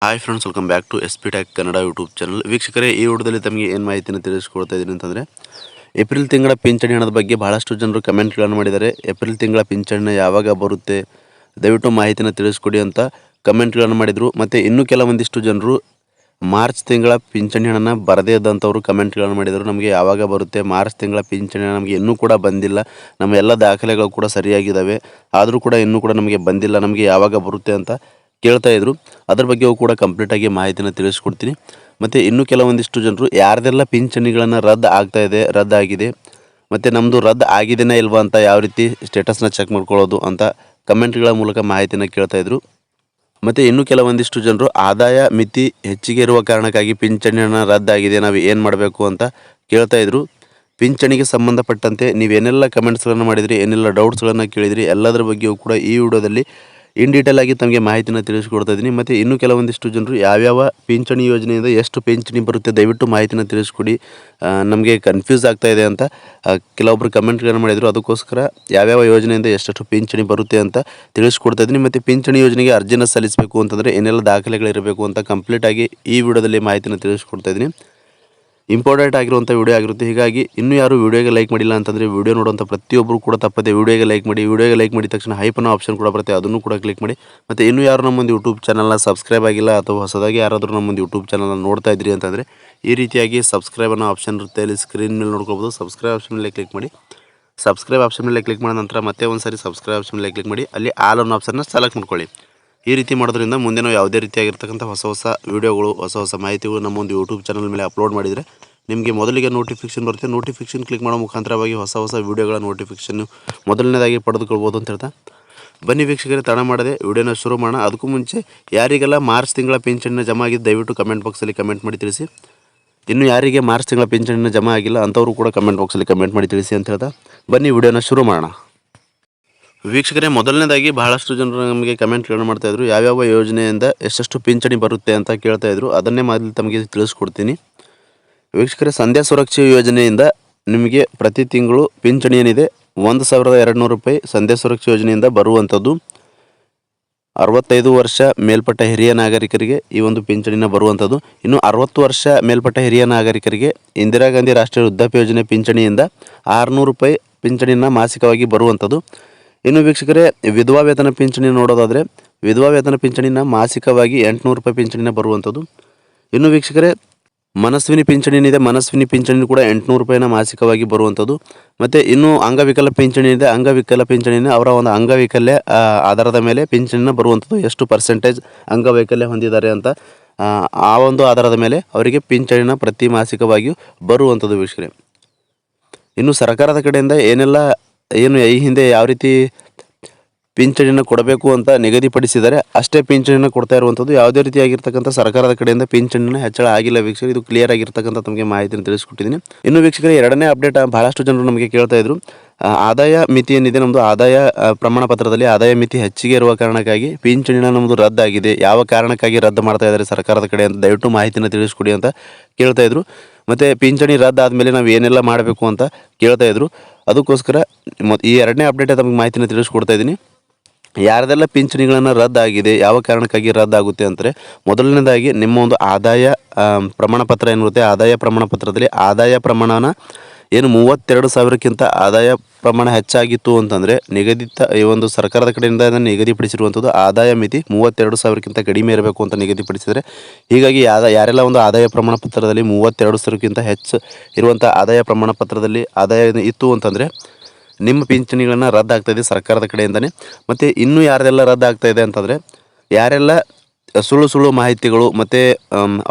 Hi friends, welcome back to S P Tak Kannada YouTube channel. ವೀಕ್ಷಕರೇ, ಈ ವಿಡಿಯೋದಲ್ಲಿ ತಮಗೆ ಏನು ಮಾಹಿತಿಯನ್ನು ತಿಳಿಸ್ಕೊಡ್ತಾ ಇದ್ದೀನಿ ಅಂತಂದರೆ, ಏಪ್ರಿಲ್ ತಿಂಗಳ ಪಿಂಚಣಿ ಹಣದ ಬಗ್ಗೆ ಬಹಳಷ್ಟು ಜನರು ಕಮೆಂಟ್ಗಳನ್ನು ಮಾಡಿದ್ದಾರೆ. ಏಪ್ರಿಲ್ ತಿಂಗಳ ಪಿಂಚಣಿ ಯಾವಾಗ ಬರುತ್ತೆ, ದಯವಿಟ್ಟು ಮಾಹಿತಿನ ತಿಳಿಸ್ಕೊಡಿ ಅಂತ ಕಮೆಂಟ್ಗಳನ್ನು ಮಾಡಿದರು. ಮತ್ತು ಇನ್ನೂ ಕೆಲವೊಂದಿಷ್ಟು ಜನರು ಮಾರ್ಚ್ ತಿಂಗಳ ಪಿಂಚಣಿ ಹಣನ ಬರದೇ ಇದ್ದಂಥವ್ರು ಕಮೆಂಟ್ಗಳನ್ನು ಮಾಡಿದರು. ನಮಗೆ ಯಾವಾಗ ಬರುತ್ತೆ, ಮಾರ್ಚ್ ತಿಂಗಳ ಪಿಂಚಣಿ ಹಣ ನಮಗೆ ಇನ್ನೂ ಕೂಡ ಬಂದಿಲ್ಲ, ನಮ್ಮ ಎಲ್ಲ ದಾಖಲೆಗಳು ಕೂಡ ಸರಿಯಾಗಿದ್ದಾವೆ, ಆದರೂ ಕೂಡ ಇನ್ನೂ ಕೂಡ ನಮಗೆ ಬಂದಿಲ್ಲ, ನಮಗೆ ಯಾವಾಗ ಬರುತ್ತೆ ಅಂತ ಕೇಳ್ತಾ ಇದ್ರು. ಅದ್ರ ಬಗ್ಗೆಯೂ ಕೂಡ ಕಂಪ್ಲೀಟಾಗಿ ಮಾಹಿತಿನ ತಿಳಿಸ್ಕೊಡ್ತೀನಿ. ಮತ್ತು ಇನ್ನೂ ಕೆಲವೊಂದಿಷ್ಟು ಜನರು ಯಾರ್ದೆಲ್ಲ ಪಿಂಚಣಿಗಳನ್ನು ರದ್ದಾಗಿದೆ ಮತ್ತು ನಮ್ಮದು ರದ್ದು ಆಗಿದೆಯೇ ಇಲ್ವಾ ಅಂತ ಯಾವ ರೀತಿ ಸ್ಟೇಟಸ್ನ ಚೆಕ್ ಮಾಡ್ಕೊಳ್ಳೋದು ಅಂತ ಕಮೆಂಟ್ಗಳ ಮೂಲಕ ಮಾಹಿತಿನ ಕೇಳ್ತಾ ಇದ್ರು. ಮತ್ತು ಇನ್ನೂ ಕೆಲವೊಂದಿಷ್ಟು ಜನರು ಆದಾಯ ಮಿತಿ ಹೆಚ್ಚಿಗೆ ಇರುವ ಕಾರಣಕ್ಕಾಗಿ ಪಿಂಚಣಿ ಹಣ ರದ್ದಾಗಿದೆ, ನಾವು ಏನು ಮಾಡಬೇಕು ಅಂತ ಕೇಳ್ತಾ ಇದ್ರು. ಪಿಂಚಣಿಗೆ ಸಂಬಂಧಪಟ್ಟಂತೆ ನೀವೇನೆಲ್ಲ ಕಮೆಂಟ್ಸ್ಗಳನ್ನು ಮಾಡಿದಿರಿ, ಏನೆಲ್ಲ ಡೌಟ್ಸ್ಗಳನ್ನು ಕೇಳಿದಿರಿ, ಎಲ್ಲದರ ಬಗ್ಗೆಯೂ ಕೂಡ ಈ ವಿಡಿಯೋದಲ್ಲಿ ಇನ್ ಡೀಟೇಲ್ ಆಗಿ ತಮಗೆ ಮಾಹಿತಿನ ತಿಳಿಸ್ಕೊಡ್ತಾ ಇದ್ದೀನಿ. ಮತ್ತು ಇನ್ನೂ ಕೆಲವೊಂದಿಷ್ಟು ಜನರು ಯಾವ್ಯಾವ ಪಿಂಚಣಿ ಯೋಜನೆಯಿಂದ ಎಷ್ಟು ಪಿಂಚಣಿ ಬರುತ್ತೆ ದಯವಿಟ್ಟು ಮಾಹಿತಿನ ತಿಳಿಸ್ಕೊಡಿ, ನಮಗೆ ಕನ್ಫ್ಯೂಸ್ ಆಗ್ತಾ ಇದೆ ಅಂತ ಕೆಲವೊಬ್ಬರು ಕಮೆಂಟ್ಗಳನ್ನು ಮಾಡಿದರು. ಅದಕ್ಕೋಸ್ಕರ ಯಾವ್ಯಾವ ಯೋಜನೆಯಿಂದ ಎಷ್ಟೆಷ್ಟು ಪಿಂಚಣಿ ಬರುತ್ತೆ ಅಂತ ತಿಳಿಸ್ಕೊಡ್ತಾ ಇದ್ದೀನಿ. ಮತ್ತು ಪಿಂಚಣಿ ಯೋಜನೆಗೆ ಅರ್ಜಿನ ಸಲ್ಲಿಸಬೇಕು ಅಂತಂದರೆ ಏನೆಲ್ಲ ದಾಖಲೆಗಳಿರಬೇಕು ಅಂತ ಕಂಪ್ಲೀಟಾಗಿ ಈ ವಿಡಿಯೋದಲ್ಲಿ ಮಾಹಿತಿನ ತಿಳಿಸ್ಕೊಡ್ತಾ ಇದ್ದೀನಿ. ಇಂಪಾರ್ಟೆಂಟ್ ಆಗಿರುವಂಥ ವಿಡಿಯೋ ಆಗಿರುತ್ತೆ. ಹೀಗಾಗಿ ಇನ್ನೂ ಯಾರು ವಿಡಿಯೋಗೆ ಲೈಕ್ ಮಾಡಿಲ್ಲ ಅಂತಂದರೆ ವಿಡಿಯೋ ನೋಡುವಂಥ ಪ್ರತಿಯೊಬ್ಬರು ಕೂಡ ತಪ್ಪದೆ ವಿಡಿಯೋಗೆ ಲೈಕ್ ಮಾಡಿದ ತಕ್ಷಣ ಹೈಪ್ ಅನ್ನೋ ಆಪ್ಷನ್ ಕೂಡ ಬರುತ್ತೆ, ಅದನ್ನು ಕೂಡ ಕ್ಲಿಕ್ ಮಾಡಿ. ಮತ್ತು ಇನ್ನೂ ಯಾರು ನಮ್ಮೊಂದು ಯೂಟ್ಯೂಬ್ ಚಾನಲ್ನ ಸಬ್ಸ್ಕ್ರೈಬ್ ಆಗಿಲ್ಲ ಅಥವಾ ಹೊಸದಾಗಿ ಯಾರಾದರೂ ನಮ್ಮೊಂದು ಯೂಟ್ಯೂಬ್ ಚಾನಲ್ನ ನೋಡ್ತಾ ಇದ್ರಿ ಅಂತಂದರೆ ಈ ರೀತಿಯಾಗಿ ಸಬ್ಸ್ಕ್ರೈಬ್ ಅನ್ನೋ ಆಪ್ಷನ್ ಇರುತ್ತೆ, ಇಲ್ಲಿ ಸ್ಕ್ರೀನ್ ಮೇಲೆ ನೋಡ್ಕೊಬೋದು. ಸಬ್ಸ್ಕ್ರೈಬ್ ಆಪ್ಷನ್ ಮೇಲೆ ಕ್ಲಿಕ್ ಮಾಡಿ. ಸಬ್ಸ್ಕ್ರೈಬ್ ಆಪ್ಷನ್ ಮೇಲೆ ಕ್ಲಿಕ್ ಮಾಡಿದ ನಂತರ ಮತ್ತೆ ಒಂದು ಸಾರಿ ಸಬ್ಸ್ಕ್ರೈಬ್ ಆಪ್ಷನ್ ಮೇಲೆ ಕ್ಲಿಕ್ ಮಾಡಿ, ಅಲ್ಲಿ ಆಲ್ ಅನ್ನೋ ಆಪ್ಷನ್ನ ಸೆಲೆಕ್ಟ್ ಮಾಡ್ಕೊಳ್ಳಿ. ಈ ರೀತಿ ಮಾಡೋದ್ರಿಂದ ಮುಂದೆ ನಾವು ಯಾವುದೇ ರೀತಿಯಾಗಿರ್ತಕ್ಕಂಥ ಹೊಸ ವೀಡಿಯೋಗಳು, ಹೊಸ ಮಾಹಿತಿಗಳು ನಮ್ಮ ಒಂದು ಯೂಟ್ಯೂಬ್ ಚಾನಲ್ ಮೇಲೆ ಅಪ್ಲೋಡ್ ಮಾಡಿದರೆ ನಿಮಗೆ ಮೊದಲಿಗೆ ನೋಟಿಫಿಕೇಷನ್ ಬರುತ್ತೆ. ನೋಟಿಫಿಕೇಷನ್ ಕ್ಲಿಕ್ ಮಾಡೋ ಮುಖಾಂತರವಾಗಿ ಹೊಸ ವೀಡಿಯೋಗಳ ನೋಟಿಫಿಕೇಷನ್ ಮೊದಲನೇದಾಗಿ ಪಡೆದುಕೊಳ್ಬೋದು ಅಂತ ಹೇಳ್ತಾ, ಬನ್ನಿ ವೀಕ್ಷಕರೇ, ತಡ ಮಾಡದೆ ವಿಡಿಯೋನ ಶುರು ಮಾಡೋಣ. ಅದಕ್ಕೂ ಮುಂಚೆ ಯಾರಿಗೆಲ್ಲ ಮಾರ್ಚ್ ತಿಂಗಳ ಪಿಂಚಣಿನ ಜಮಾ ಆಗಿದೆ ದಯವಿಟ್ಟು ಕಮೆಂಟ್ ಬಾಕ್ಸಲ್ಲಿ ಕಮೆಂಟ್ ಮಾಡಿ ತಿಳಿಸಿ. ಇನ್ನು ಯಾರಿಗೆ ಮಾರ್ಚ್ ತಿಂಗಳ ಪಿಂಚಣಿನ ಜಮಾ ಆಗಿಲ್ಲ ಅಂಥವರು ಕೂಡ ಕಮೆಂಟ್ ಬಾಕ್ಸಲ್ಲಿ ಕಮೆಂಟ್ ಮಾಡಿ ತಿಳಿಸಿ ಅಂತ ಹೇಳ್ತಾ, ಬನ್ನಿ ವಿಡಿಯೋನ ಶುರು ಮಾಡೋಣ. ವೀಕ್ಷಕರೇ, ಮೊದಲನೇದಾಗಿ ಬಹಳಷ್ಟು ಜನರು ನಮಗೆ ಕಮೆಂಟ್ಗಳನ್ನು ಮಾಡ್ತಾಯಿದ್ರು, ಯಾವ್ಯಾವ ಯೋಜನೆಯಿಂದ ಎಷ್ಟೆಷ್ಟು ಪಿಂಚಣಿ ಬರುತ್ತೆ ಅಂತ ಕೇಳ್ತಾಯಿದ್ರು. ಅದನ್ನೇ ಮೊದಲು ತಮಗೆ ತಿಳಿಸ್ಕೊಡ್ತೀನಿ. ವೀಕ್ಷಕರೇ, ಸಂಧ್ಯಾ ಸುರಕ್ಷಾ ಯೋಜನೆಯಿಂದ ನಿಮಗೆ ಪ್ರತಿ ತಿಂಗಳು ಪಿಂಚಣಿ ಏನಿದೆ 1200 ರೂಪಾಯಿ ಸಂಧ್ಯಾ ಸುರಕ್ಷಾ ಯೋಜನೆಯಿಂದ ಬರುವಂಥದ್ದು. 65 ವರ್ಷ ಮೇಲ್ಪಟ್ಟ ಹಿರಿಯ ನಾಗರಿಕರಿಗೆ ಈ ಒಂದು ಪಿಂಚಣಿನ ಬರುವಂಥದ್ದು. ಇನ್ನು 60 ವರ್ಷ ಮೇಲ್ಪಟ್ಟ ಹಿರಿಯ ನಾಗರಿಕರಿಗೆ ಇಂದಿರಾ ಗಾಂಧಿ ರಾಷ್ಟ್ರೀಯ ವೃದ್ಧಾಪ್ಯ ಯೋಜನೆ ಪಿಂಚಣಿಯಿಂದ 600 ರೂಪಾಯಿ ಪಿಂಚಣಿನ ಮಾಸಿಕವಾಗಿ ಬರುವಂಥದ್ದು. ಇನ್ನು ವೀಕ್ಷಕರೇ, ವಿಧವಾ ವೇತನ ಪಿಂಚಣಿ ನೋಡೋದಾದರೆ ವಿಧವಾ ವೇತನ ಪಿಂಚಣಿನ ಮಾಸಿಕವಾಗಿ 800 ರೂಪಾಯಿ ಪಿಂಚಣಿನ ಬರುವಂಥದ್ದು. ಇನ್ನು ವೀಕ್ಷಕರೇ, ಮನಸ್ವಿನಿ ಪಿಂಚಣಿ ಏನಿದೆ, ಮನಸ್ವಿನಿ ಪಿಂಚಣಿ ಕೂಡ 800 ರೂಪಾಯಿನ ಮಾಸಿಕವಾಗಿ ಬರುವಂಥದ್ದು. ಮತ್ತು ಇನ್ನು ಅಂಗವಿಕಲ ಪಿಂಚಣಿ ಇದೆ, ಅಂಗವಿಕಲ ಪಿಂಚಣಿನ ಅವರ ಒಂದು ಅಂಗವೈಕಲ್ಯ ಆಧಾರದ ಮೇಲೆ ಪಿಂಚಣಿನ ಬರುವಂಥದ್ದು. ಎಷ್ಟು ಪರ್ಸೆಂಟೇಜ್ ಅಂಗವೈಕಲ್ಯ ಹೊಂದಿದ್ದಾರೆ ಅಂತ ಆ ಒಂದು ಆಧಾರದ ಮೇಲೆ ಅವರಿಗೆ ಪಿಂಚಣಿನ ಪ್ರತಿ ಮಾಸಿಕವಾಗಿಯೂ ಬರುವಂಥದ್ದು ವೀಕ್ಷಕರೇ. ಇನ್ನು ಸರ್ಕಾರದ ಕಡೆಯಿಂದ ಏನು ಈ ಹಿಂದೆ ಯಾವ ರೀತಿ ಪಿಂಚಣಿನ ಕೊಡಬೇಕು ಅಂತ ನಿಗದಿಪಡಿಸಿದರೆ ಅಷ್ಟೇ ಪಿಂಚಣಿನ ಕೊಡ್ತಾ ಇರುವಂಥದ್ದು. ಯಾವುದೇ ರೀತಿಯಾಗಿರ್ತಕ್ಕಂಥ ಸರ್ಕಾರದ ಕಡೆಯಿಂದ ಪಿಂಚಣಿನ ಹೆಚ್ಚಳ ಆಗಿಲ್ಲ ವೀಕ್ಷಕರು. ಇದು ಕ್ಲಿಯರ್ ಆಗಿರ್ತಕ್ಕಂಥ ತಮಗೆ ಮಾಹಿತಿಯನ್ನು ತಿಳಿಸ್ಕೊಟ್ಟಿದ್ದೀನಿ. ಇನ್ನು ವೀಕ್ಷಕರೇ, ಎರಡನೇ ಅಪ್ಡೇಟ್ ಬಹಳಷ್ಟು ಜನರು ನಮಗೆ ಕೇಳ್ತಾ ಇದ್ರು, ಆದಾಯ ಮಿತಿ ಏನಿದೆ ನಮ್ಮದು ಆದಾಯ ಪ್ರಮಾಣ ಪತ್ರದಲ್ಲಿ ಆದಾಯ ಮಿತಿ ಹೆಚ್ಚಿಗೆ ಇರುವ ಕಾರಣಕ್ಕಾಗಿ ಪಿಂಚಣಿನ ನಮ್ಮದು ರದ್ದಾಗಿದೆ, ಯಾವ ಕಾರಣಕ್ಕಾಗಿ ರದ್ದು ಮಾಡ್ತಾ ಇದ್ದಾರೆ ಸರ್ಕಾರದ ಕಡೆ ಅಂತ ದಯವಿಟ್ಟು ಮಾಹಿತಿನ ತಿಳಿಸ್ಕೊಡಿ ಅಂತ ಕೇಳ್ತಾ ಇದ್ರು. ಮತ್ತು ಪಿಂಚಣಿ ರದ್ದಾದಮೇಲೆ ನಾವು ಏನೆಲ್ಲ ಮಾಡಬೇಕು ಅಂತ ಕೇಳ್ತಾ ಇದ್ರು. ಅದಕ್ಕೋಸ್ಕರ ಈ ಎರಡನೇ ಅಪ್ಡೇಟ್ ತಮಗೆ ಮಾಹಿತಿನ ತಿಳಿಸ್ಕೊಡ್ತಾ ಇದ್ದೀನಿ. ಯಾರದೆಲ್ಲ ಪಿಂಚಣಿಗಳನ್ನು ರದ್ದಾಗಿದೆ, ಯಾವ ಕಾರಣಕ್ಕಾಗಿ ರದ್ದಾಗುತ್ತೆ ಅಂದರೆ, ಮೊದಲನೇದಾಗಿ ನಿಮ್ಮ ಒಂದು ಆದಾಯ ಪ್ರಮಾಣ ಪತ್ರ ಏನಿರುತ್ತೆ, ಆದಾಯ ಪ್ರಮಾಣ ಪತ್ರದಲ್ಲಿ ಆದಾಯ ಪ್ರಮಾಣನ ಏನು 32,000ಕ್ಕಿಂತ ಆದಾಯ ಪ್ರಮಾಣ ಹೆಚ್ಚಾಗಿತ್ತು ಅಂತಂದರೆ ನಿಗದಿತ ಈ ಒಂದು ಸರ್ಕಾರದ ಕಡೆಯಿಂದ ನಿಗದಿಪಡಿಸಿರುವಂಥದ್ದು ಆದಾಯ ಮಿತಿ 32,000ಕ್ಕಿಂತ ಕಡಿಮೆ ಇರಬೇಕು ಅಂತ ನಿಗದಿಪಡಿಸಿದರೆ, ಹೀಗಾಗಿ ಯಾರೆಲ್ಲ ಒಂದು ಆದಾಯ ಪ್ರಮಾಣ ಪತ್ರದಲ್ಲಿ 32,000ಕ್ಕಿಂತ ಹೆಚ್ಚು ಇರುವಂಥ ಆದಾಯ ಪ್ರಮಾಣ ಪತ್ರದಲ್ಲಿ ಆದಾಯ ಇತ್ತು ಅಂತಂದರೆ ನಿಮ್ಮ ಪಿಂಚಣಿಗಳನ್ನು ರದ್ದಾಗ್ತಾಯಿದೆ ಸರ್ಕಾರದ ಕಡೆಯಿಂದನೇ. ಮತ್ತು ಇನ್ನೂ ಯಾರೆಲ್ಲ ರದ್ದಾಗ್ತಾಯಿದೆ ಅಂತಂದರೆ, ಯಾರೆಲ್ಲ ಸುಳ್ಳು ಮಾಹಿತಿಗಳು ಮತ್ತು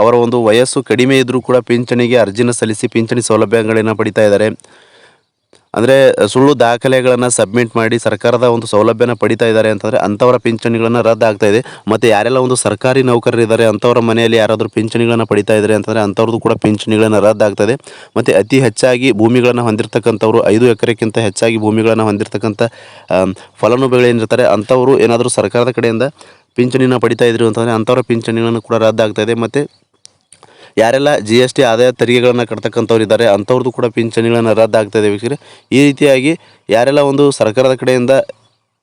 ಅವರ ಒಂದು ವಯಸ್ಸು ಕಡಿಮೆ ಇದ್ದರೂ ಕೂಡ ಪಿಂಚಣಿಗೆ ಅರ್ಜಿನ ಸಲ್ಲಿಸಿ ಪಿಂಚಣಿ ಸೌಲಭ್ಯಗಳನ್ನು ಪಡಿತಾ ಇದ್ದಾರೆ, ಅಂದರೆ ಸುಳ್ಳು ದಾಖಲೆಗಳನ್ನು ಸಬ್ಮಿಟ್ ಮಾಡಿ ಸರ್ಕಾರದ ಒಂದು ಸೌಲಭ್ಯನ ಪಡಿತಾ ಇದ್ದಾರೆ ಅಂತಂದರೆ ಅಂಥವರ ಪಿಂಚಣಿಗಳನ್ನು ರದ್ದಾಗ್ತಾ ಇದೆ. ಮತ್ತು ಯಾರೆಲ್ಲ ಒಂದು ಸರ್ಕಾರಿ ನೌಕರರಿದ್ದಾರೆ ಅಂಥವರ ಮನೆಯಲ್ಲಿ ಯಾರಾದರೂ ಪಿಂಚಣಿಗಳನ್ನು ಪಡಿತಾ ಇದ್ದಾರೆ ಅಂತಂದರೆ ಅಂಥವ್ರದ್ದು ಕೂಡ ಪಿಂಚಣಿಗಳನ್ನು ರದ್ದಾಗ್ತದೆ. ಮತ್ತು ಅತಿ ಹೆಚ್ಚಾಗಿ ಭೂಮಿಗಳನ್ನು ಹೊಂದಿರತಕ್ಕಂಥವ್ರು, 5 ಎಕರೆಗಿಂತ ಹೆಚ್ಚಾಗಿ ಭೂಮಿಗಳನ್ನು ಹೊಂದಿರತಕ್ಕಂಥ ಫಲಾನುಭವಿಗಳೇನಿರ್ತಾರೆ ಅಂಥವರು ಏನಾದರೂ ಸರ್ಕಾರದ ಕಡೆಯಿಂದ ಪಿಂಚಣಿನ ಪಡಿತಾ ಇದ್ರು ಅಂತಂದರೆ ಅಂಥವರ ಪಿಂಚಣಿಗಳನ್ನು ಕೂಡ ರದ್ದಾಗ್ತಾಯಿದೆ. ಮತ್ತು ಯಾರೆಲ್ಲ GST ಆದಾಯ ತೆರಿಗೆಗಳನ್ನು ಕಟ್ತಕ್ಕಂಥವ್ರು ಇದ್ದಾರೆ ಅಂಥವ್ರದ್ದು ಕೂಡ ಪಿಂಚಣಿಗಳನ್ನು ರದ್ದಾಗ್ತಾಯಿದೆ ವೀಕ್ಷಕರೇ. ಈ ರೀತಿಯಾಗಿ ಯಾರೆಲ್ಲ ಒಂದು ಸರ್ಕಾರದ ಕಡೆಯಿಂದ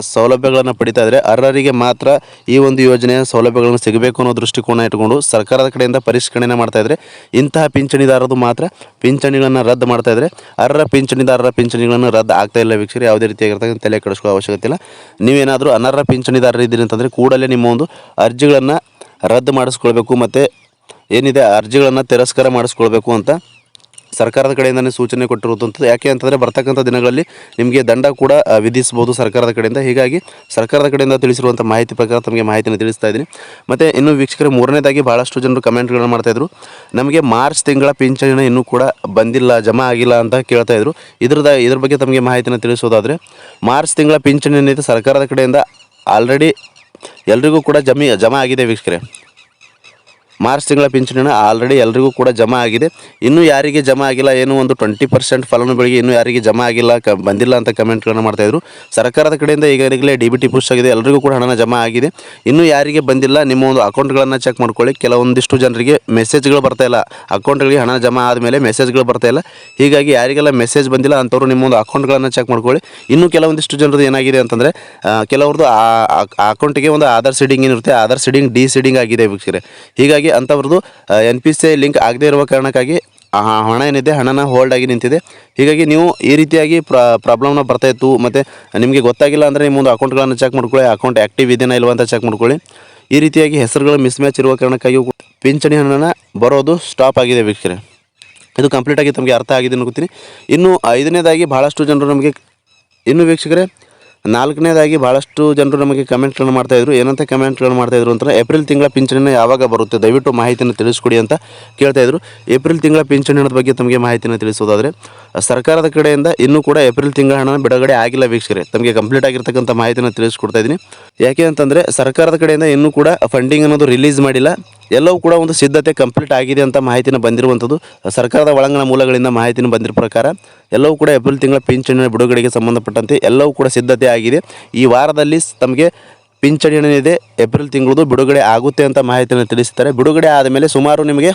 ಸೌಲಭ್ಯಗಳನ್ನು ಪಡಿತಾ ಇದ್ದಾರೆ. ಅರ್ಹರಿಗೆ ಮಾತ್ರ ಈ ಒಂದು ಯೋಜನೆಯ ಸೌಲಭ್ಯಗಳನ್ನು ಸಿಗಬೇಕು ಅನ್ನೋ ದೃಷ್ಟಿಕೋನ ಇಟ್ಟುಕೊಂಡು ಸರ್ಕಾರದ ಕಡೆಯಿಂದ ಪರಿಷ್ಕರಣೆ ಮಾಡ್ತಾ ಇದ್ದಾರೆ. ಇಂತಹ ಪಿಂಚಣಿದಾರರು ಮಾತ್ರ ಪಿಂಚಣಿಗಳನ್ನು ರದ್ದು ಮಾಡ್ತಾ ಇದ್ದಾರೆ. ಅರ್ಹ ಪಿಂಚಣಿದಾರರ ಪಿಂಚಣಿಗಳನ್ನು ರದ್ದು ಆಗ್ತಾ ಇಲ್ಲ ವೀಕ್ಷಕರೇ. ಯಾವುದೇ ರೀತಿಯಾಗಿರ್ತಕ್ಕಂಥ ತಲೆ ಕೆಡಿಸ್ಕೊಳ್ಳೋ ಅವಶ್ಯಕತೆ ಇಲ್ಲ. ನೀವೇನಾದರೂ ಅನರ್ಹ ಪಿಂಚಣಿದಾರರು ಇದ್ದೀರಿ ಅಂತಂದರೆ ಕೂಡಲೇ ನಿಮ್ಮ ಒಂದು ಅರ್ಜಿಗಳನ್ನು ರದ್ದು ಮಾಡಿಸ್ಕೊಳ್ಬೇಕು ಮತ್ತು ಏನಿದೆ ಅರ್ಜಿಗಳನ್ನು ತಿರಸ್ಕಾರ ಮಾಡಿಸ್ಕೊಳ್ಬೇಕು ಅಂತ ಸರ್ಕಾರದ ಕಡೆಯಿಂದನೇ ಸೂಚನೆ ಕೊಟ್ಟಿರುವಂಥದ್ದು. ಯಾಕೆ ಅಂತಂದರೆ ಬರ್ತಕ್ಕಂಥ ದಿನಗಳಲ್ಲಿ ನಿಮಗೆ ದಂಡ ಕೂಡ ವಿಧಿಸ್ಬೋದು ಸರ್ಕಾರದ ಕಡೆಯಿಂದ. ಹೀಗಾಗಿ ಸರ್ಕಾರದ ಕಡೆಯಿಂದ ತಿಳಿಸಿರುವಂಥ ಮಾಹಿತಿ ಪ್ರಕಾರ ತಮಗೆ ಮಾಹಿತಿಯನ್ನು ತಿಳಿಸ್ತಾ ಇದ್ದೀನಿ. ಮತ್ತು ಇನ್ನು ವೀಕ್ಷಕರೇ, ಮೂರನೇದಾಗಿ ಭಾಳಷ್ಟು ಜನರು ಕಮೆಂಟ್ಗಳನ್ನು ಮಾಡ್ತಾಯಿದ್ರು, ನಮಗೆ ಮಾರ್ಚ್ ತಿಂಗಳ ಪಿಂಚಣಿನ ಇನ್ನೂ ಕೂಡ ಬಂದಿಲ್ಲ, ಜಮಾ ಆಗಿಲ್ಲ ಅಂತ ಕೇಳ್ತಾಯಿದ್ರು. ಇದ್ರ ಬಗ್ಗೆ ತಮಗೆ ಮಾಹಿತಿಯನ್ನು ತಿಳಿಸೋದಾದರೆ, ಮಾರ್ಚ್ ತಿಂಗಳ ಪಿಂಚಣಿ ಏನಿದೆ ಸರ್ಕಾರದ ಕಡೆಯಿಂದ ಆಲ್ರೆಡಿ ಎಲ್ರಿಗೂ ಕೂಡ ಜಮಾ ಆಗಿದೆ ವೀಕ್ಷಕರೇ. ಮಾರ್ಚ್ ತಿಂಗಳ ಪಿಂಚಣಿನ ಆಲ್ರೆಡಿ ಎಲ್ರಿಗೂ ಕೂಡ ಜಮಾ ಆಗಿದೆ. ಇನ್ನೂ ಯಾರಿಗೆ ಜಮಾ ಆಗಿಲ್ಲ, ಏನು ಒಂದು 20% ಫಲಾನುಭವಿಗಳಿಗೆ ಇನ್ನೂ ಯಾರಿಗೆ ಜಮಾ ಆಗಿಲ್ಲ, ಬಂದಿಲ್ಲ ಅಂತ ಕಮೆಂಟ್ಗಳನ್ನು ಮಾಡ್ತಾಯಿದ್ರು. ಸರ್ಕಾರದ ಕಡೆಯಿಂದ ಈಗಾಗಲೇ DBT ಪುಷ್ ಆಗಿದೆ, ಎಲ್ರಿಗೂ ಕೂಡ ಹಣನ ಜಮಾ ಆಗಿದೆ. ಇನ್ನೂ ಯಾರಿಗೆ ಬಂದಿಲ್ಲ, ನಿಮ್ಮ ಒಂದು ಅಕೌಂಟ್ಗಳನ್ನು ಚೆಕ್ ಮಾಡ್ಕೊಳ್ಳಿ. ಕೆಲವೊಂದಿಷ್ಟು ಜನರಿಗೆ ಮೆಸೇಜ್ಗಳು ಬರ್ತಾಯಿಲ್ಲ, ಅಕೌಂಟ್ಗಳಿಗೆ ಹಣ ಜಮಾ ಆದಮೇಲೆ ಮೆಸೇಜ್ಗಳು ಬರ್ತಾಯಿಲ್ಲ. ಹೀಗಾಗಿ ಯಾರಿಗೆಲ್ಲ ಮೆಸೇಜ್ ಬಂದಿಲ್ಲ ಅಂಥವ್ರು ನಿಮ್ಮ ಒಂದು ಅಕೌಂಟ್ಗಳನ್ನು ಚೆಕ್ ಮಾಡ್ಕೊಳ್ಳಿ. ಇನ್ನೂ ಕೆಲವೊಂದಿಷ್ಟು ಜನರದ್ದು ಏನಾಗಿದೆ ಅಂತಂದರೆ, ಕೆಲವ್ರದ್ದು ಆ ಅಕೌಂಟಿಗೆ ಒಂದು ಆಧಾರ್ ಸೀಡಿಂಗ್ ಏನಿರುತ್ತೆ, ಆಧಾರ್ ಸೀಡಿಂಗ್ ಡಿ-ಸೀಡಿಂಗ್ ಆಗಿದೆ ವೀಕ್ಷಕರೇ. ಹೀಗಾಗಿ ಅಂಥವ್ರದ್ದು NPCI ಲಿಂಕ್ ಆಗದೇ ಇರುವ ಕಾರಣಕ್ಕಾಗಿ ಹಣ ಏನಿದೆ ಹಣನ ಹೋಲ್ಡ್ ಆಗಿ ನಿಂತಿದೆ. ಹೀಗಾಗಿ ನೀವು ಈ ರೀತಿಯಾಗಿ ಪ್ರಾಬ್ಲಮ್ನ ಬರ್ತಾಯಿತ್ತು ಮತ್ತು ನಿಮಗೆ ಗೊತ್ತಾಗಿಲ್ಲ ಅಂದರೆ ನಿಮ್ಮ ಒಂದು ಅಕೌಂಟ್ಗಳನ್ನು ಚೆಕ್ ಮಾಡ್ಕೊಳ್ಳಿ, ಅಕೌಂಟ್ ಆ್ಯಕ್ಟಿವ್ ಇದೆಯಾ ಇಲ್ವ ಅಂತ ಚೆಕ್ ಮಾಡ್ಕೊಳ್ಳಿ. ಈ ರೀತಿಯಾಗಿ ಹೆಸರುಗಳು ಮಿಸ್ಮ್ಯಾಚ್ ಇರುವ ಕಾರಣಕ್ಕಾಗಿ ಪಿಂಚಣಿ ಹಣನ ಬರೋದು ಸ್ಟಾಪ್ ಆಗಿದೆ ವೀಕ್ಷಕರೇ. ಇದು ಕಂಪ್ಲೀಟಾಗಿ ತಮಗೆ ಅರ್ಥ ಆಗಿದೆ ಅನ್ಕೋತೀನಿ. ಇನ್ನು 5ನೇದಾಗಿ ಭಾಳಷ್ಟು ಜನರು ನಮಗೆ, ಇನ್ನು ವೀಕ್ಷಕರೇ 4ನೇದಾಗಿ ಭಾಳಷ್ಟು ಜನರು ನಮಗೆ ಕಮೆಂಟ್ಗಳನ್ನು ಮಾಡ್ತಾಯಿದ್ರು. ಏನಂತ ಕಮೆಂಟ್ಗಳನ್ನು ಮಾಡ್ತಾಯಿದ್ರು ಅಂತಂದರೆ, ಏಪ್ರಿಲ್ ತಿಂಗಳ ಪಿಂಚಣಿನ ಯಾವಾಗ ಬರುತ್ತೆ, ದಯವಿಟ್ಟು ಮಾಹಿತಿಯನ್ನು ತಿಳಿಸ್ಕೊಡಿ ಅಂತ ಕೇಳ್ತಾಯಿದ್ರು. ಏಪ್ರಿಲ್ ತಿಂಗಳ ಪಿಂಚಣಿ ಹಣದ ಬಗ್ಗೆ ತಮಗೆ ಮಾಹಿತಿಯನ್ನು ತಿಳಿಸೋದಾದರೆ, ಸರ್ಕಾರದ ಕಡೆಯಿಂದ ಇನ್ನೂ ಕೂಡ ಏಪ್ರಿಲ್ ತಿಂಗಳ ಹಣ ಬಿಡುಗಡೆ ಆಗಿಲ್ಲ ವೀಕ್ಷಕರೇ. ತಮಗೆ ಕಂಪ್ಲೀಟ್ ಆಗಿರ್ತಕ್ಕಂಥ ಮಾಹಿತಿಯನ್ನು ತಿಳಿಸ್ಕೊಡ್ತಾ ಇದ್ದೀನಿ. ಯಾಕೆ ಅಂತಂದರೆ ಸರ್ಕಾರದ ಕಡೆಯಿಂದ ಇನ್ನೂ ಕೂಡ ಫಂಡಿಂಗ್ ಅನ್ನೋದು ರಿಲೀಸ್ ಮಾಡಿಲ್ಲ. ಎಲ್ಲವೂ ಕೂಡ ಒಂದು ಸಿದ್ಧತೆ ಕಂಪ್ಲೀಟ್ ಆಗಿದೆ ಅಂತ ಮಾಹಿತಿನ ಬಂದಿರುವಂಥದ್ದು. ಸರ್ಕಾರದ ಒಳಾಂಗಣ ಮೂಲಗಳಿಂದ ಮಾಹಿತಿನ ಬಂದಿರೋ ಪ್ರಕಾರ ಎಲ್ಲವೂ ಕೂಡ ಏಪ್ರಿಲ್ ತಿಂಗಳ ಪಿಂಚಣಿಯ ಬಿಡುಗಡೆಗೆ ಸಂಬಂಧಪಟ್ಟಂತೆ ಎಲ್ಲವೂ ಕೂಡ ಸಿದ್ಧತೆ ಆಗಿದೆ. ಈ ವಾರದಲ್ಲಿ ತಮಗೆ ಪಿಂಚಣಿ ಏನಿದೆ ಏಪ್ರಿಲ್ ತಿಂಗಳದು ಬಿಡುಗಡೆ ಆಗುತ್ತೆ ಅಂತ ಮಾಹಿತಿಯನ್ನು ತಿಳಿಸ್ತಾರೆ. ಬಿಡುಗಡೆ ಆದಮೇಲೆ ಸುಮಾರು ನಿಮಗೆ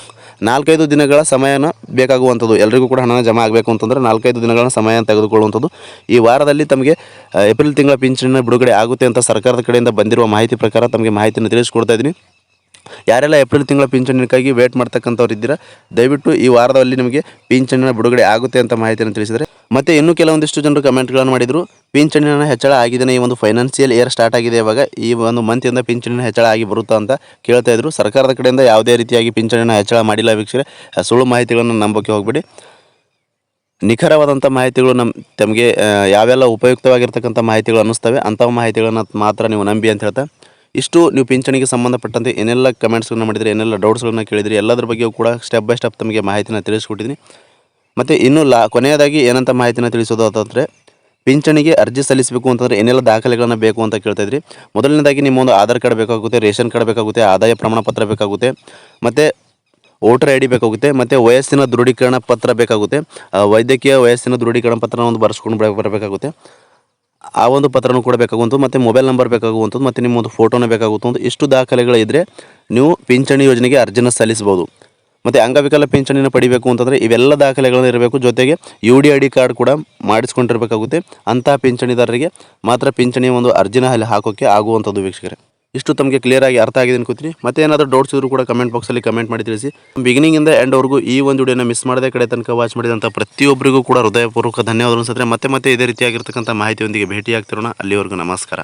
4-5 ದಿನಗಳ ಸಮಯನ ಬೇಕಾಗುವಂಥದ್ದು. ಎಲ್ರಿಗೂ ಕೂಡ ಹಣ ಜಮಾ ಆಗಬೇಕು ಅಂತಂದರೆ 4-5 ದಿನಗಳ ಸಮಯ ತೆಗೆದುಕೊಳ್ಳುವಂಥದ್ದು. ಈ ವಾರದಲ್ಲಿ ತಮಗೆ ಏಪ್ರಿಲ್ ತಿಂಗಳ ಪಿಂಚಣಿನ ಬಿಡುಗಡೆ ಆಗುತ್ತೆ ಅಂತ ಸರ್ಕಾರದ ಕಡೆಯಿಂದ ಬಂದಿರುವ ಮಾಹಿತಿ ಪ್ರಕಾರ ತಮಗೆ ಮಾಹಿತಿಯನ್ನು ತಿಳಿಸ್ಕೊಡ್ತಾ ಇದ್ದೀನಿ. ಯಾರೆಲ್ಲ ಏಪ್ರಿಲ್ ತಿಂಗಳ ಪಿಂಚಣಿಗಾಗಿ ವೇಟ್ ಮಾಡ್ತಕ್ಕಂಥವ್ರು ಇದ್ದೀರಾ, ದಯವಿಟ್ಟು ಈ ವಾರದಲ್ಲಿ ನಿಮಗೆ ಪಿಂಚಣಿನ ಬಿಡುಗಡೆ ಆಗುತ್ತೆ ಅಂತ ಮಾಹಿತಿಯನ್ನು ತಿಳಿಸಿದರೆ. ಮತ್ತು ಇನ್ನೂ ಕೆಲವೊಂದಿಷ್ಟು ಜನರು ಕಮೆಂಟ್ಗಳನ್ನು ಮಾಡಿದರು, ಪಿಂಚಣಿನ ಹೆಚ್ಚಳ ಆಗಿದೆ, ಈ ಒಂದು ಫೈನಾನ್ಷಿಯಲ್ ಇಯರ್ ಸ್ಟಾರ್ಟ್ ಆಗಿದೆ, ಇವಾಗ ಈ ಒಂದು ಮಂತಿಂದ ಪಿಂಚಣಿನ ಹೆಚ್ಚಳ ಆಗಿ ಬರುತ್ತಾ ಅಂತ ಕೇಳ್ತಾ ಇದ್ರು. ಸರ್ಕಾರದ ಕಡೆಯಿಂದ ಯಾವುದೇ ರೀತಿಯಾಗಿ ಪಿಂಚಣಿನ ಹೆಚ್ಚಳ ಮಾಡಿಲ್ಲ ವೀಕ್ಷಕರೇ. ಸುಳ್ಳು ಮಾಹಿತಿಗಳನ್ನು ನಂಬೋಕ್ಕೆ ಹೋಗಬೇಡಿ. ನಿಖರವಾದಂಥ ಮಾಹಿತಿಗಳು ತಮಗೆ ಯಾವೆಲ್ಲ ಉಪಯುಕ್ತವಾಗಿರ್ತಕ್ಕಂಥ ಮಾಹಿತಿಗಳು ಅನ್ನಿಸ್ತವೆ ಅಂಥ ಮಾಹಿತಿಗಳನ್ನು ಮಾತ್ರ ನೀವು ನಂಬಿ ಅಂತ ಹೇಳ್ತಾ, ಇಷ್ಟು ನೀವು ಪಿಂಚಣಿಗೆ ಸಂಬಂಧಪಟ್ಟಂತೆ ಏನೆಲ್ಲ ಕಮೆಂಟ್ಸ್ಗಳನ್ನ ಮಾಡಿದರೆ, ಏನೆಲ್ಲ ಡೌಟ್ಸ್ಗಳನ್ನ ಕೇಳಿದ್ರಿ, ಎಲ್ಲದರ ಬಗ್ಗೆಯೂ ಕೂಡ ಸ್ಟೆಪ್ ಬೈ ಸ್ಟೆಪ್ ತಮಗೆ ಮಾಹಿತಿನ ತಿಳಿಸ್ಕೊಟ್ಟಿದ್ದೀನಿ. ಮತ್ತು ಇನ್ನೂ ಕೊನೆಯದಾಗಿ ಏನಂತ ಮಾಹಿತಿನ ತಿಳಿಸೋದು ಅಂತಂದರೆ, ಪಿಂಚಣಿಗೆ ಅರ್ಜಿ ಸಲ್ಲಿಸಬೇಕು ಅಂತಂದರೆ ಏನೆಲ್ಲ ದಾಖಲೆಗಳನ್ನು ಬೇಕು ಅಂತ ಕೇಳ್ತಾಯಿದ್ರಿ. ಮೊದಲನೇದಾಗಿ ನಿಮ್ಮ ಒಂದು ಆಧಾರ್ ಕಾರ್ಡ್ ಬೇಕಾಗುತ್ತೆ, ರೇಷನ್ ಕಾರ್ಡ್ ಬೇಕಾಗುತ್ತೆ, ಆದಾಯ ಪ್ರಮಾಣ ಪತ್ರ ಬೇಕಾಗುತ್ತೆ, ಮತ್ತು ವೋಟರ್ ID ಬೇಕಾಗುತ್ತೆ, ಮತ್ತು ವಯಸ್ಸಿನ ದೃಢೀಕರಣ ಪತ್ರ ಬೇಕಾಗುತ್ತೆ, ವೈದ್ಯಕೀಯ ವಯಸ್ಸಿನ ದೃಢೀಕರಣ ಪತ್ರನ ಒಂದು ಬರೆಸ್ಕೊಂಡು ಬರಬೇಕಾಗುತ್ತೆ. ಆ ಒಂದು ಪತ್ರನೂ ಕೂಡ ಬೇಕಾಗುವಂಥದ್ದು, ಮತ್ತು ಮೊಬೈಲ್ ನಂಬರ್ ಬೇಕಾಗುವಂಥದ್ದು, ಮತ್ತು ನಿಮ್ಮ ಒಂದು ಫೋಟೋನ ಬೇಕಾಗುವಂಥದ್ದು. ಇಷ್ಟು ದಾಖಲೆಗಳಿದ್ದರೆ ನೀವು ಪಿಂಚಣಿ ಯೋಜನೆಗೆ ಅರ್ಜಿನ ಸಲ್ಲಿಸ್ಬೋದು. ಮತ್ತು ಅಂಗವಿಕಲ ಪಿಂಚಣಿನ ಪಡಿಬೇಕು ಅಂತಂದರೆ ಇವೆಲ್ಲ ದಾಖಲೆಗಳನ್ನು ಇರಬೇಕು. ಜೊತೆಗೆ UDID ಕಾರ್ಡ್ ಕೂಡ ಮಾಡಿಸ್ಕೊಂಡಿರಬೇಕಾಗುತ್ತೆ. ಅಂತಹ ಪಿಂಚಣಿದಾರರಿಗೆ ಮಾತ್ರ ಪಿಂಚಣಿ ಒಂದು ಅರ್ಜಿನ ಅಲ್ಲಿ ಹಾಕೋಕ್ಕೆ ಆಗುವಂಥದ್ದು ವೀಕ್ಷಕರೇ. ಇಷ್ಟು ತಮಗೆ ಕ್ಲಿಯರಾಗಿ ಅರ್ಥ ಆಗಿದೆ ಅನ್ಕೋತೀನಿ. ಮತ್ತೆ ಏನಾದರೂ ಡೌಟ್ಸ್ ಇದ್ದರೂ ಕೂಡ ಕಮೆಂಟ್ ಬಾಕ್ಸಲ್ಲಿ ಕಮೆಂಟ್ ಮಾಡಿ ತಿಳಿಸಿ. ಬಿಗಿನಿಂಗಿಂದ ಎಂಡ್ವರೆಗೂ ಈ ಒಂದು ವಿಡಿಯೋನ ಮಿಸ್ ಮಾಡದೆ ಕಡೆ ತನಕ ವಾಚ್ ಮಾಡಿದಂಥ ಪ್ರತಿಯೊಬ್ಬರಿಗೂ ಕೂಡ ಹೃದಯಪೂರ್ವಕ ಧನ್ಯವಾದ ಅನಿಸುತ್ತೆ. ಮತ್ತೆ ಇದೇ ರೀತಿಯಾಗಿರ್ತಕ್ಕಂಥ ಮಾಹಿತಿಯೊಂದಿಗೆ ಭೇಟಿಯಾಗ್ತಿರೋಣ. ಅಲ್ಲಿವರೆಗೂ ನಮಸ್ಕಾರ.